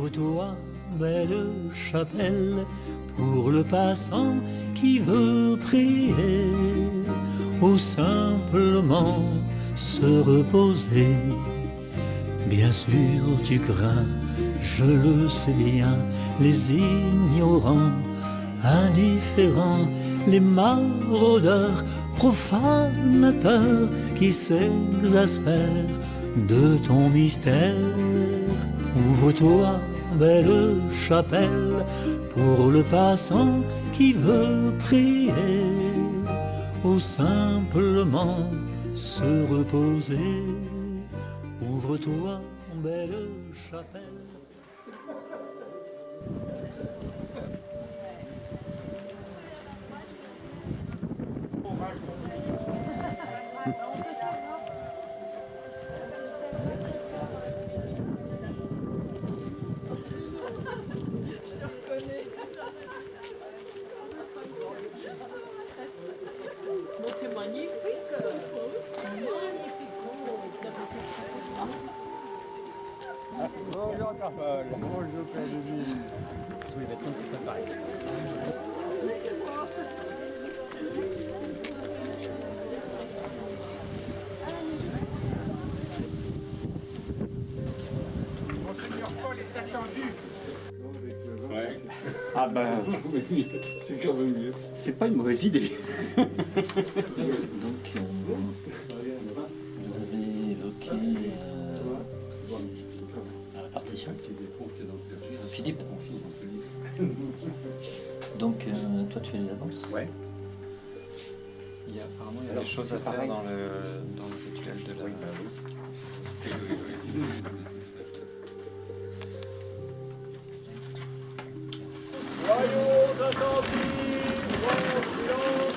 Ouvre-toi, belle chapelle, pour le passant qui veut prier, ou simplement se reposer. Bien sûr tu crains, je le sais bien, les ignorants, indifférents, les maraudeurs, profanateurs qui s'exaspèrent de ton mystère. Ouvre-toi, belle chapelle, pour le passant qui veut prier, ou simplement se reposer. Ouvre-toi, belle chapelle. C'est magnifique. Bonjour Carole. Bonjour Père Louis. Oui, maintenant c'est pas pareil. Monseigneur Paul est attendu. Ouais. Ah ben, C'est quand même mieux. c'est pas une mauvaise idée. Donc, vous avez évoqué la répartition. Philippe. Donc, toi, tu fais les annonces. Ouais. Apparemment, il y a des choses à faire dans le rituel de la... Soyons attentifs, en silence.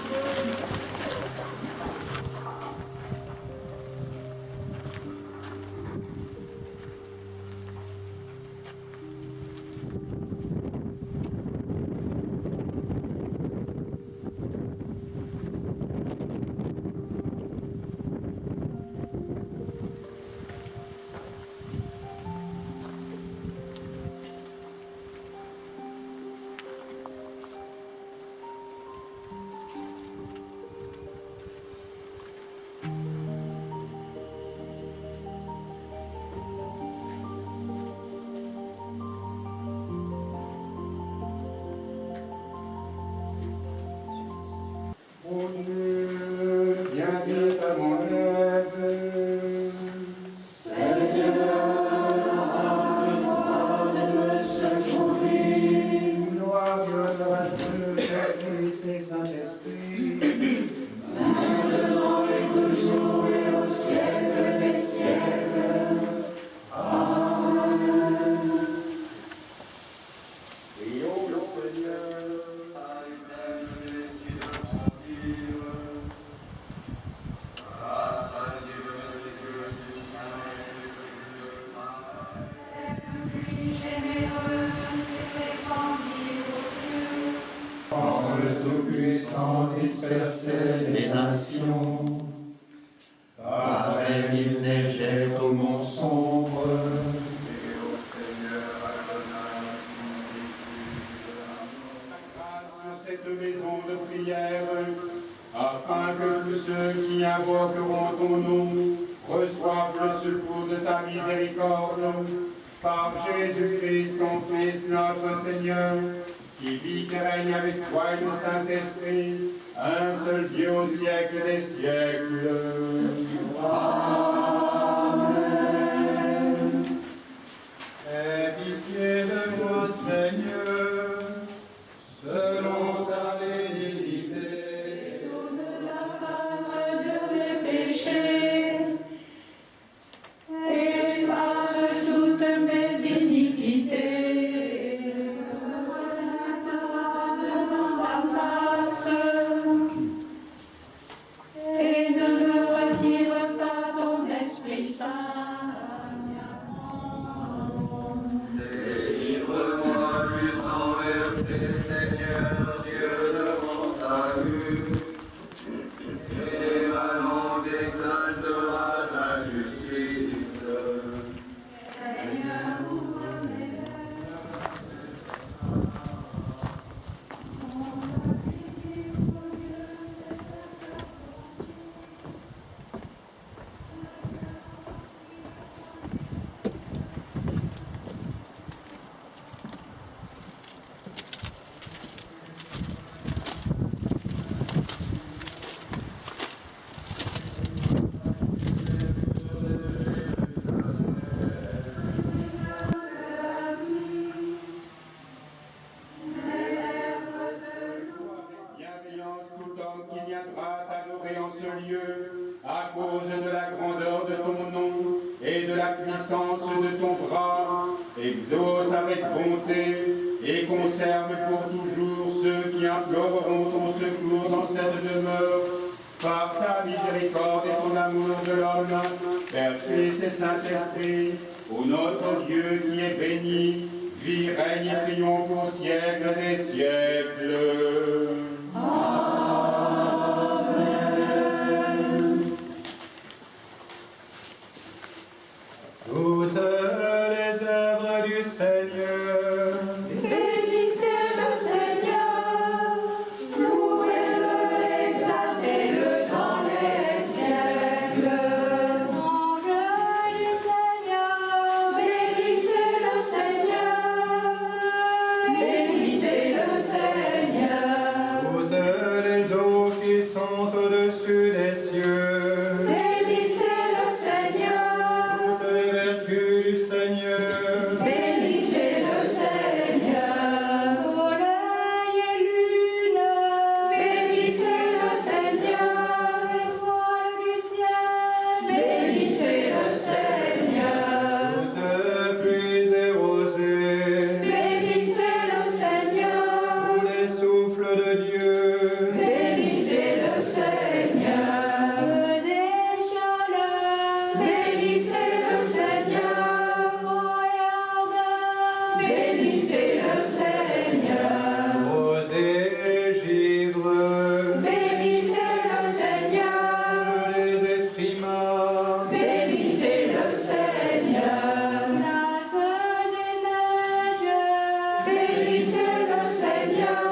Ô Dieu, viens vite à mon aide. Seigneur, gloire et honneur à Dieu, Père, Fils et Saint-Esprit. Prions le Seigneur. Par le Tout-Puissant disperser les nations, par il les jette au mont sombre. Grâce sur cette maison de prière, afin que tous ceux qui invoqueront ton nom reçoivent le secours de ta miséricorde, par Jésus-Christ, ton Fils, notre Seigneur, qui vit et règne avec toi et le Saint-Esprit, un seul Dieu au siècle des siècles. Amen. Aie pitié de moi, Seigneur, selon ta bénédiction. Tourne la face de mes péchés et efface toutes mes iniquités. Devant ta face et ne me retire pas ton Esprit Saint. Délivre-moi du sang versé, Seigneur, Dieu de mon salut, et ma langue exaltera ta justice. Seigneur, ouvre mes lèvres, tout homme qui viendra t'adorer en ce lieu, à cause de la grandeur de ton nom et de la puissance de ton bras. Exauce avec bonté et conserve pour toujours ceux qui imploreront ton secours dans cette demeure. Par ta miséricorde et ton amour de l'homme, Père, Fils et Saint-Esprit, ô notre Dieu qui est béni, vit, règne et triomphe au siècle des siècles. Toutes les œuvres du Seigneur, Bénissez le Seigneur, louez-le, exaltez-le dans les siècles. Ange du Seigneur, bénissez le Seigneur, bénissez le Seigneur. toutes les eaux qui sont au-dessus des cieux, Bénissez le Seigneur, toutes les vertus du Seigneur, bénissez le Seigneur. Soleil et lune, bénissez le Seigneur. Étoiles du ciel, bénissez le Seigneur. toutes pluies et rosées, Bénissez le Seigneur, tous les souffles de Dieu, bénissez le Seigneur. Que des chaleurs, bénissez le Seigneur. Royaume, bénissez le Seigneur. rosées et givre, Bénissez le Seigneur, les effrimas, bénissez le Seigneur. Nymphes des neiges, bénissez le Seigneur.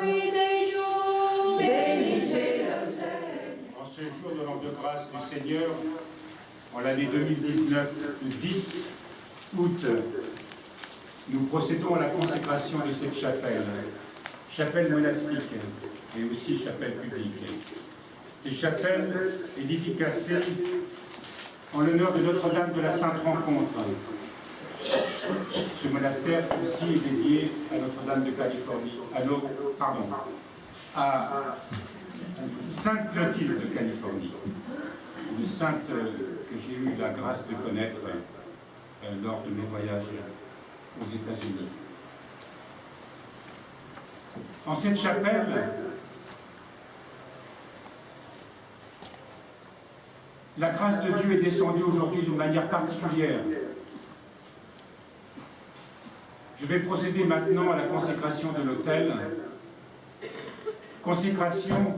Pluie des jours, bénissez le Seigneur. En ce jour de l'an de grâce du Seigneur, en l'année 2019, le 10 août, nous procédons à la consécration de cette chapelle, chapelle monastique et aussi chapelle publique. Cette chapelle est dédicacée en l'honneur de Notre-Dame de la Sainte Rencontre. Ce monastère aussi est dédié à Notre-Dame de Californie, à Sainte Clotilde de Californie, une sainte que j'ai eu la grâce de connaître lors de mes voyages aux États-Unis. En cette chapelle, la grâce de Dieu est descendue aujourd'hui d'une manière particulière. Je vais procéder maintenant à la consécration de l'autel, consécration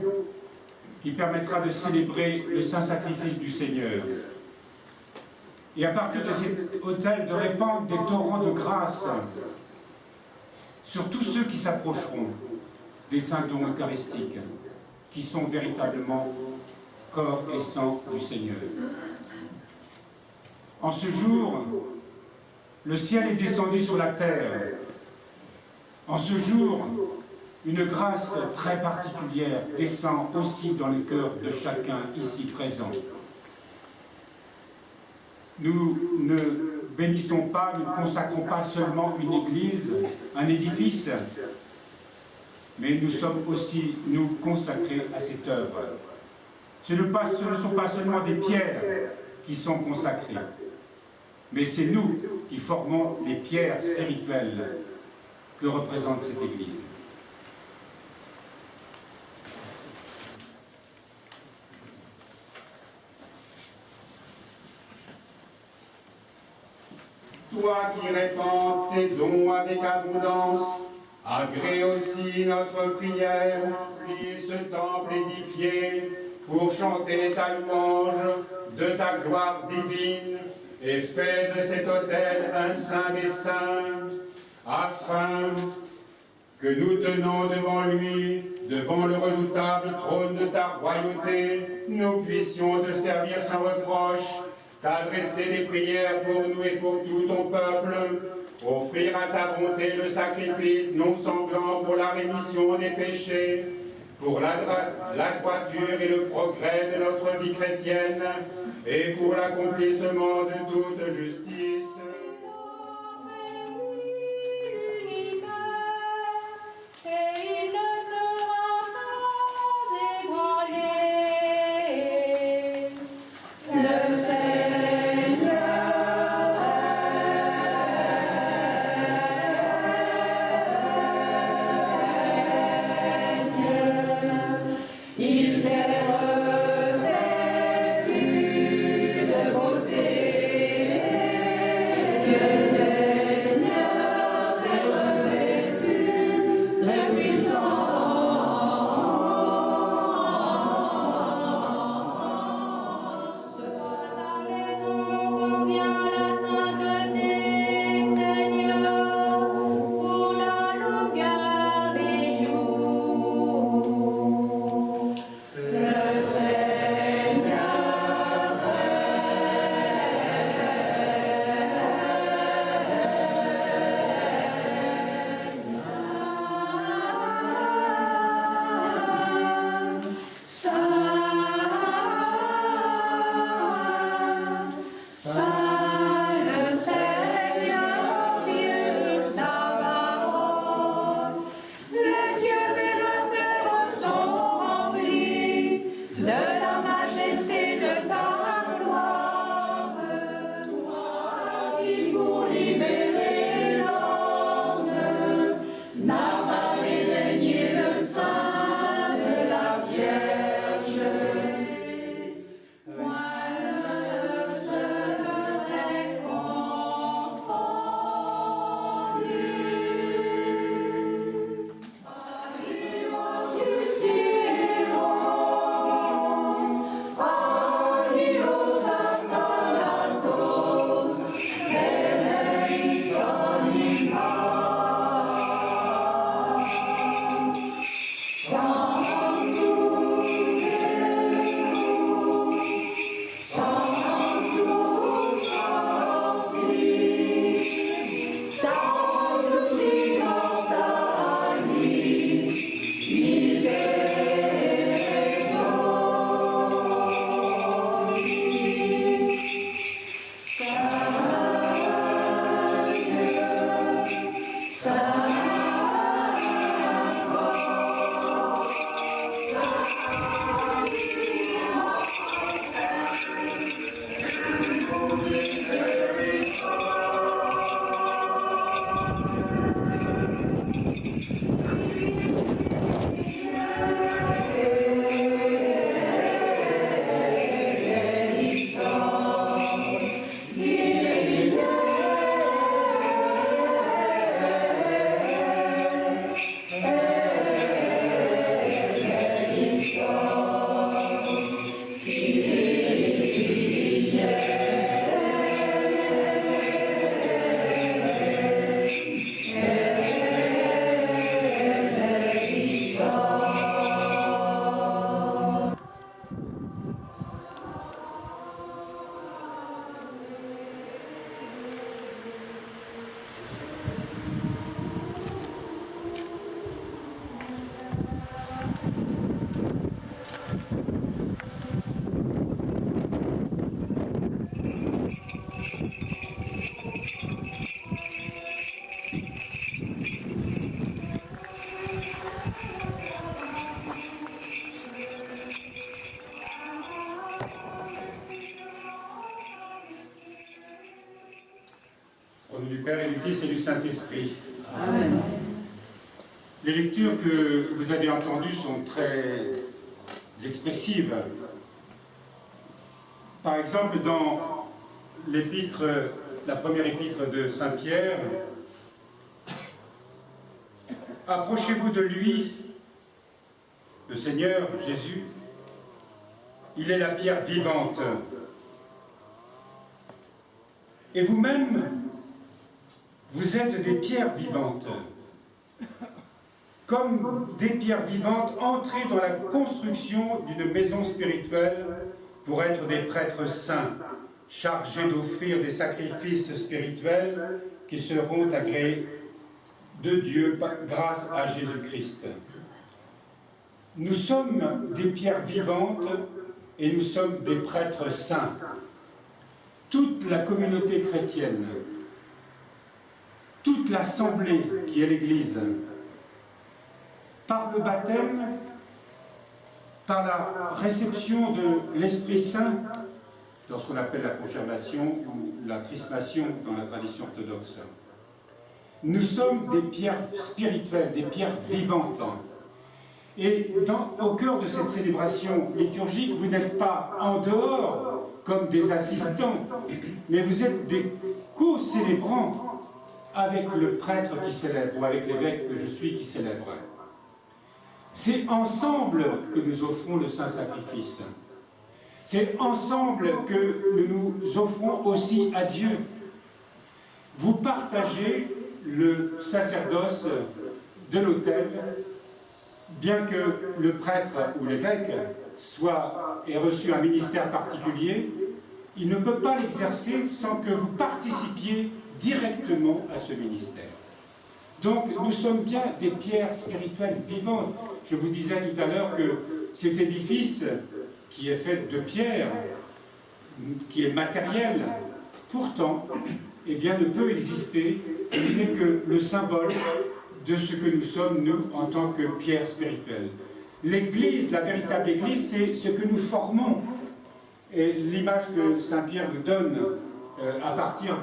qui permettra de célébrer le saint sacrifice du Seigneur. Et à partir de cet autel, de répandre des torrents de grâce sur tous ceux qui s'approcheront des saints dons eucharistiques, qui sont véritablement corps et sang du Seigneur. En ce jour, le ciel est descendu sur la terre. En ce jour, une grâce très particulière descend aussi dans le cœur de chacun ici présent. Nous ne bénissons pas, nous ne consacrons pas seulement une église, un édifice, mais nous sommes aussi, nous, consacrés à cette œuvre. Ce ne sont pas seulement des pierres qui sont consacrées, mais c'est nous qui formons les pierres spirituelles que représente cette église. Toi qui répands tes dons avec abondance, agrée aussi notre prière, puis ce temple édifié pour chanter ta louange de ta gloire divine, et fais de cet autel un saint des saints, afin que nous tenons devant lui, devant le redoutable trône de ta royauté, nous puissions te servir sans reproche, t'adresser des prières pour nous et pour tout ton peuple, offrir à ta bonté le sacrifice non sanglant pour la rémission des péchés, pour la droiture et le progrès de notre vie chrétienne, et pour l'accomplissement de toute justice. Et il ne sera pas Père et du Fils et du Saint-Esprit. Amen. Les lectures que vous avez entendues sont très expressives. Par exemple, dans l'épître, la première épître de Saint Pierre, « Approchez-vous de lui, le Seigneur Jésus, il est la pierre vivante. Et vous-même, vous êtes des pierres vivantes, comme des pierres vivantes entrées dans la construction d'une maison spirituelle pour être des prêtres saints, chargés d'offrir des sacrifices spirituels qui seront agréés de Dieu grâce à Jésus-Christ. Nous sommes des pierres vivantes et nous sommes des prêtres saints. Toute la communauté chrétienne, toute l'assemblée qui est l'Église, par le baptême, par la réception de l'Esprit Saint, dans ce qu'on appelle la confirmation ou la chrismation dans la tradition orthodoxe, nous sommes des pierres spirituelles, des pierres vivantes. Et au cœur de cette célébration liturgique, vous n'êtes pas en dehors comme des assistants, mais vous êtes des co-célébrants avec le prêtre qui célèbre, ou avec l'évêque que je suis qui célèbre. C'est ensemble que nous offrons le Saint-Sacrifice. C'est ensemble que nous nous offrons aussi à Dieu. Vous partagez le sacerdoce de l'autel, bien que le prêtre ou l'évêque ait reçu un ministère particulier, il ne peut pas l'exercer sans que vous participiez directement à ce ministère. Donc nous sommes bien des pierres spirituelles vivantes. Je vous disais tout à l'heure que cet édifice qui est fait de pierre, qui est matériel, pourtant, eh bien, ne peut exister, il n'est que le symbole de ce que nous sommes, nous, en tant que pierres spirituelles. L'Église, la véritable Église, c'est ce que nous formons. Et l'image que Saint Pierre nous donne à partir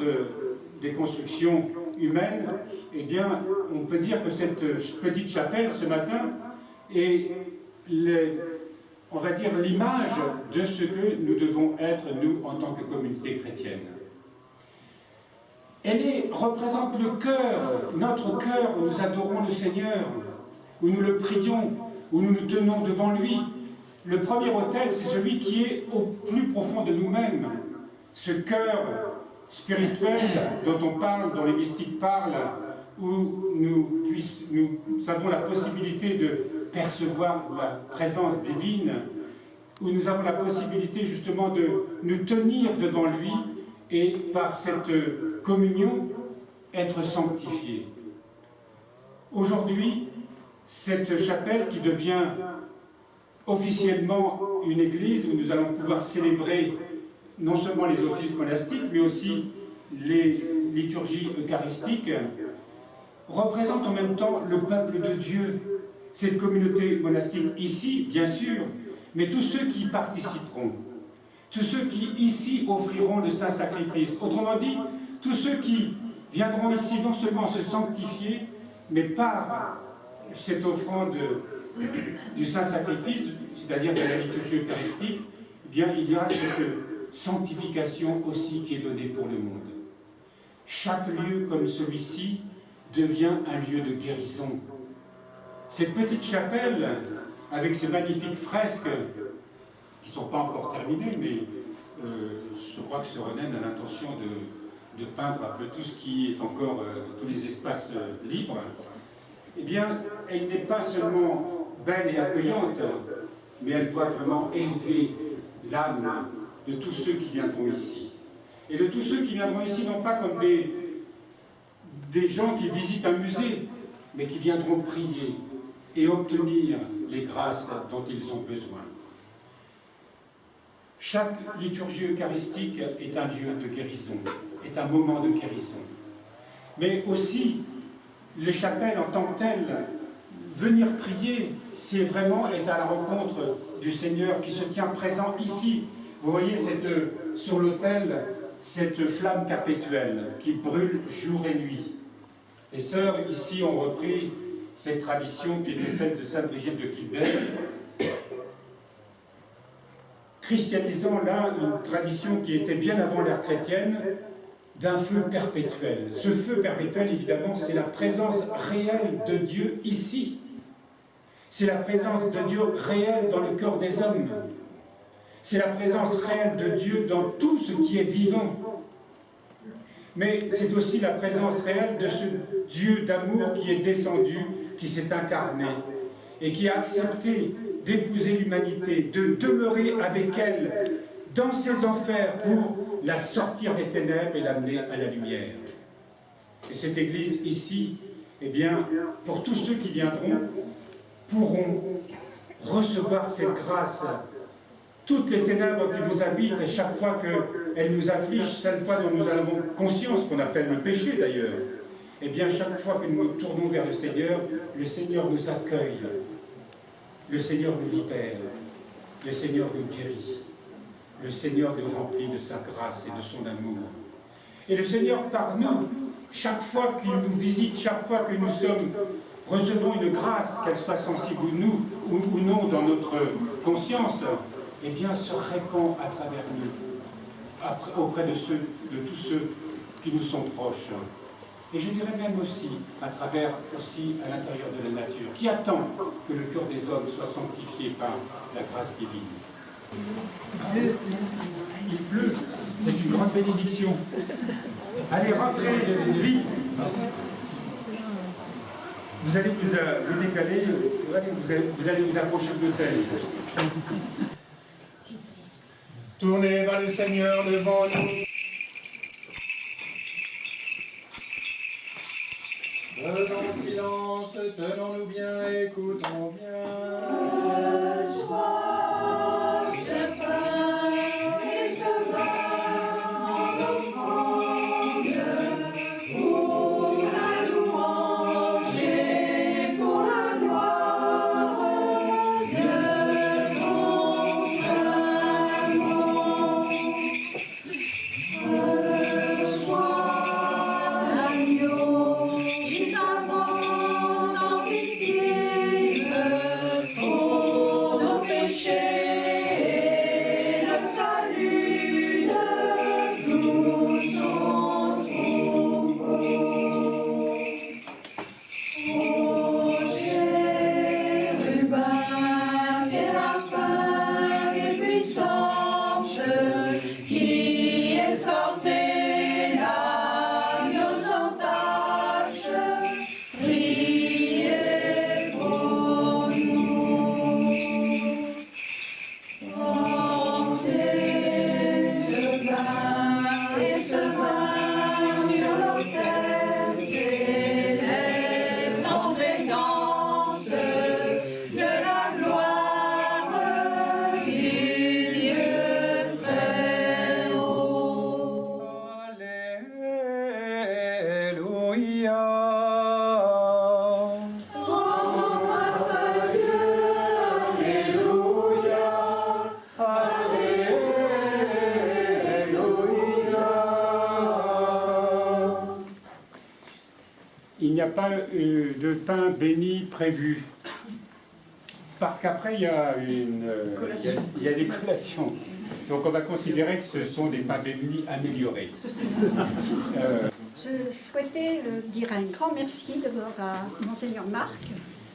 des constructions humaines, eh bien, on peut dire que cette petite chapelle, ce matin, est, on va dire, l'image de ce que nous devons être, nous, en tant que communauté chrétienne. Elle représente le cœur, notre cœur, où nous adorons le Seigneur, où nous le prions, où nous nous tenons devant lui. Le premier autel, c'est celui qui est au plus profond de nous-mêmes. Ce cœur spirituel dont on parle, dont les mystiques parlent, où nous avons la possibilité de percevoir la présence divine, où nous avons la possibilité justement de nous tenir devant lui et par cette communion être sanctifiés. Aujourd'hui, cette chapelle qui devient officiellement une église où nous allons pouvoir célébrer non seulement les offices monastiques, mais aussi les liturgies eucharistiques, représente en même temps le peuple de Dieu, cette communauté monastique ici, bien sûr, mais tous ceux qui y participeront, tous ceux qui ici offriront le Saint-Sacrifice. Autrement dit, tous ceux qui viendront ici non seulement se sanctifier, mais par cette offrande du Saint-Sacrifice, c'est-à-dire de la liturgie eucharistique, eh bien, il y aura cette sanctification aussi qui est donnée pour le monde. Chaque lieu comme celui-ci devient un lieu de guérison. Cette petite chapelle, avec ces magnifiques fresques, qui ne sont pas encore terminées, mais je crois que Soronen a l'intention de peindre un peu tout ce qui est encore, tous les espaces libres, eh bien, elle n'est pas seulement belle et accueillante, mais elle doit vraiment élever l'âme de tous ceux qui viendront ici. Et de tous ceux qui viendront ici, non pas comme des gens qui visitent un musée, mais qui viendront prier et obtenir les grâces dont ils ont besoin. Chaque liturgie eucharistique est un lieu de guérison, est un moment de guérison. Mais aussi, les chapelles en tant que telles, venir prier, c'est vraiment être à la rencontre du Seigneur qui se tient présent ici. Vous voyez sur l'autel, cette flamme perpétuelle qui brûle jour et nuit. Les sœurs ici ont repris cette tradition qui était celle de Sainte Brigitte de Kildare, christianisant là une tradition qui était bien avant l'ère chrétienne, d'un feu perpétuel. Ce feu perpétuel, évidemment, c'est la présence réelle de Dieu ici. C'est la présence de Dieu réelle dans le cœur des hommes. C'est la présence réelle de Dieu dans tout ce qui est vivant. Mais c'est aussi la présence réelle de ce Dieu d'amour qui est descendu, qui s'est incarné et qui a accepté d'épouser l'humanité, de demeurer avec elle dans ses enfers pour la sortir des ténèbres et l'amener à la lumière. Et cette Église ici, eh bien, pour tous ceux qui viendront, pourront recevoir cette grâce. Toutes les ténèbres qui nous habitent, et chaque fois qu'elles nous affligent, chaque fois dont nous avons conscience, qu'on appelle le péché d'ailleurs, eh bien, chaque fois que nous nous tournons vers le Seigneur nous accueille, le Seigneur nous libère, le Seigneur nous guérit, le Seigneur nous remplit de sa grâce et de son amour. Et le Seigneur par nous, chaque fois qu'il nous visite, chaque fois que nous recevons une grâce, qu'elle soit sensible ou non dans notre conscience, eh bien, se répand à travers nous, auprès de tous ceux qui nous sont proches. Et je dirais même aussi, à travers à l'intérieur de la nature, qui attend que le cœur des hommes soit sanctifié par la grâce divine. Il pleut, c'est une grande bénédiction. Allez, rentrez vite. Vous allez vous décaler, vous allez vous approcher de l'autel. Tournez vers le Seigneur devant nous. Faisons silence, tenons-nous bien, écoutons bien. Il n'y a pas de pain béni prévu. Parce qu'après, il y a des collations. Donc on va considérer que ce sont des pains bénis améliorés. Je souhaitais dire un grand merci d'abord à Monseigneur Marc,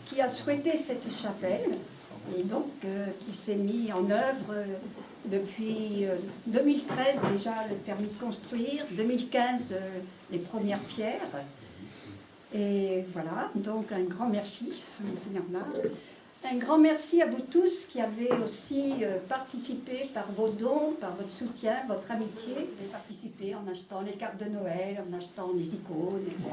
qui a souhaité cette chapelle, et donc qui s'est mis en œuvre depuis 2013 déjà le permis de construire, 2015 les premières pierres. Et voilà, donc un grand merci à Monseigneur Marc. Un grand merci à vous tous qui avez aussi participé par vos dons, par votre soutien, votre amitié. Vous avez participé en achetant les cartes de Noël, en achetant des icônes, etc.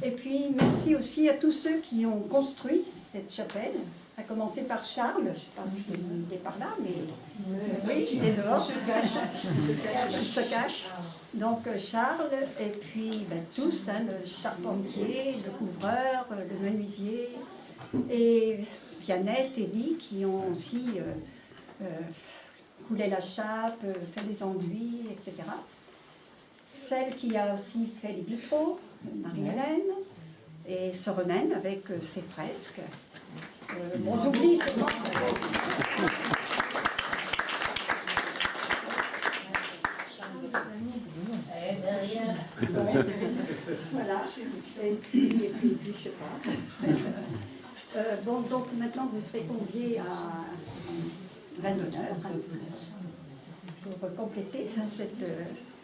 Et puis merci aussi à tous ceux qui ont construit cette chapelle, à commencer par Charles, je ne sais pas s'il est par là, mais oui, il est dehors, il se cache. Donc Charles, et puis tous, le charpentier, le couvreur, le menuisier, et Viannette, Eddie, qui ont aussi coulé la chape, fait les enduits, etc. Celle qui a aussi fait les vitraux, Marie-Hélène, et se remène avec ses fresques. Bon, j'oublie seulement. Voilà, et puis, je sais pas. Bon, donc maintenant vous serez conviés à reine d'honneur pour compléter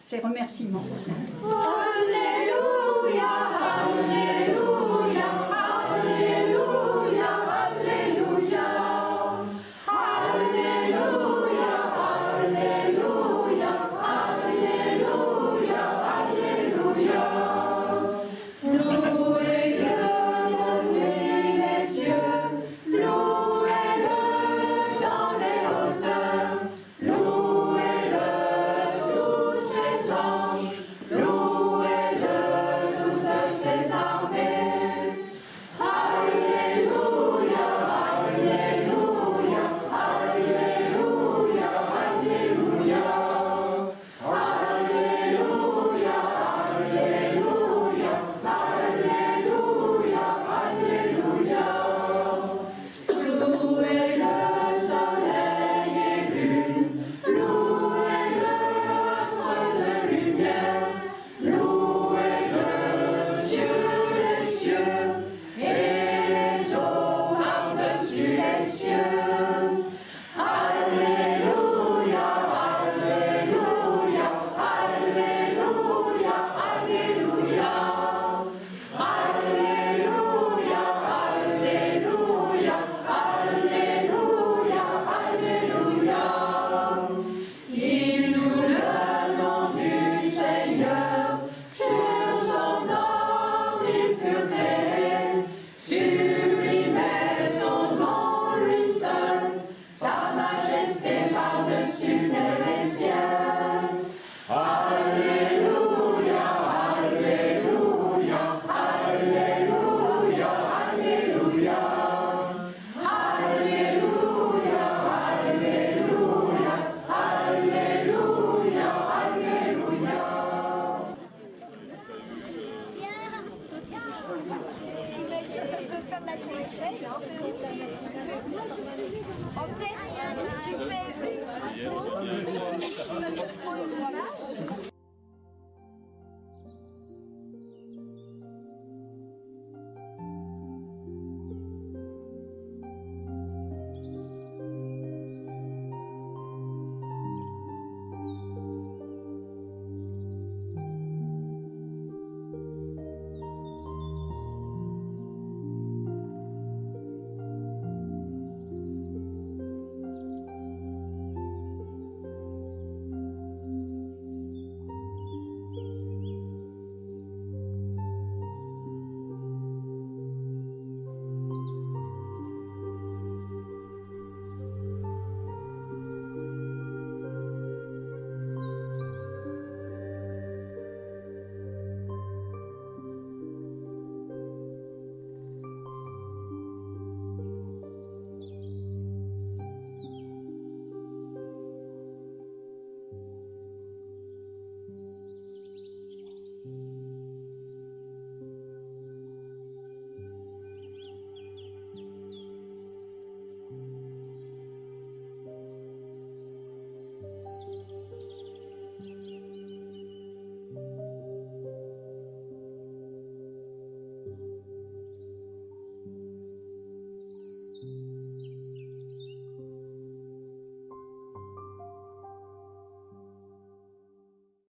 ces remerciements. Alléluia, Alléluia, Alléluia.